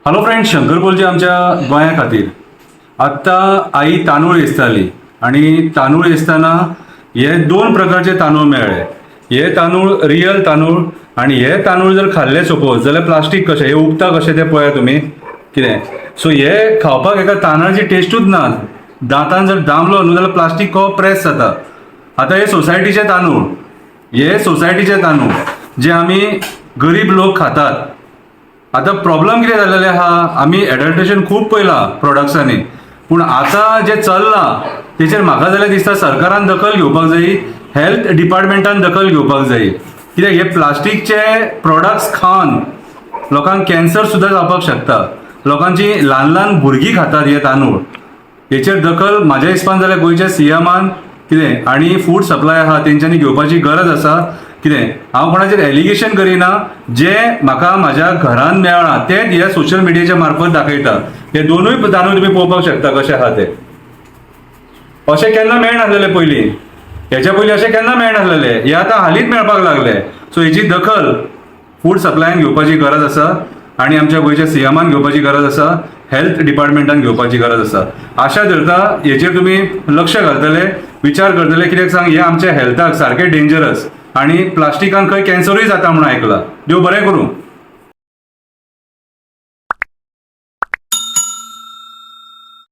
Hello friend, Shankar बोलचे आमच्या गोंया खातीर. आत्ता आई तांदूळ वेचताली आणि तांदूळ वेचताना हे दोन प्रकारचे तांदूळ मेळ्ळे. हे तांदूळ रियल तांदूळ आणि हे तांदूळ जर खाल्ले सपोज जाल्यार प्लास्टीक कशें हे उगता कशें ते पळया तुमी कितें. सो हे खावपाक एका तांदळाची टेस्टूच ना. दांतान जर दामलो न्हू जाल्यार प्लास्टीक कहो प्रेस जाता. आतां हे सोसायटीचे तांदूळ, हे सोसायटीचे तांदूळ जे आमी गरीब लोक खातात. आता प्रॉब्लेम कितें जाल्लेलें आहा, आमी एडल्ट्रेशन खूब पळयलां प्रोडक्ट्सांनी, पूण आतां जे चल्लां तेचेर म्हाका जाल्यार दिसता सरकारान दखल घेवपाक जायी, हेल्थ डिपार्टमेंटान दखल घेवपाक जायी. कित्याक हे प्लास्टीकचे प्रोडक्ट्स खावन लोकांक कॅन्सर सुद्दां जावपाक शकता. लोकांची ल्हान ल्हान भुरगीं खातात हे तांदूळ. हेचेर दखल म्हाज्या हिसपान जाल्यार गोंयच्या सीएमान कितें आनी फूड सप्लाय आहा तेंच्यांनी घेवपाची गरज आसा. कितें हांव कोणाचेर एलिगेशन करिना, जे म्हाका म्हाज्या घरान मेळ्ळां तेच ह्या सोशल मिडियाच्या मार्फत दाखयता. हे दोनूय तांदूळ तुमी पळोवपाक शकता कशें आहा ते. अशें केन्ना मेळनासलेले पयलीं, हेच्या पयलीं अशें केन्ना मेळनासलेले, हे आतां हालींच मेळपाक लागले. सो हेची दखल फूड सप्लायान घेवपाची गरज आसा आणि आमच्या गोंयच्या सीएमान घेवपाची गरज आसा, हेल्थ डिपार्टमेंटान घेवपाची गरज आसा. आशा धरता हेचेर तुमी लक्ष घालतले, विचार करतले. कित्याक सांग, हे आमच्या हेल्थाक सारके डेंजरस आणि प्लास्टिकान खंय कॅन्सरूय जाता म्हणून आयकलां. देव बरें करूं.